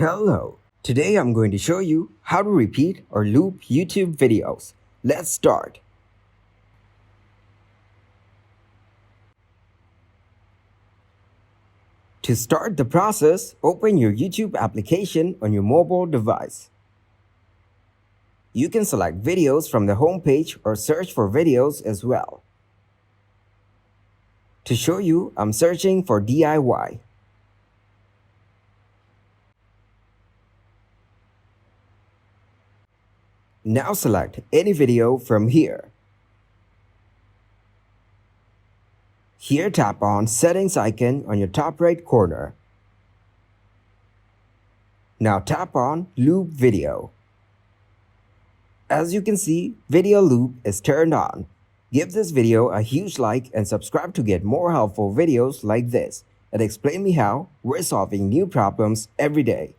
Hello! Today I'm going to show you how to repeat or loop YouTube videos. Let's start. To start the process, open your YouTube application on your mobile device. You can select videos from the home page or search for videos as well. To show you, I'm searching for DIY. Now select any video from here. Here tap on Settings icon on your top right corner. Now tap on Loop Video. As you can see, Video Loop is turned on. Give this video a huge like and subscribe to get more helpful videos like this that explain me how we're solving new problems every day.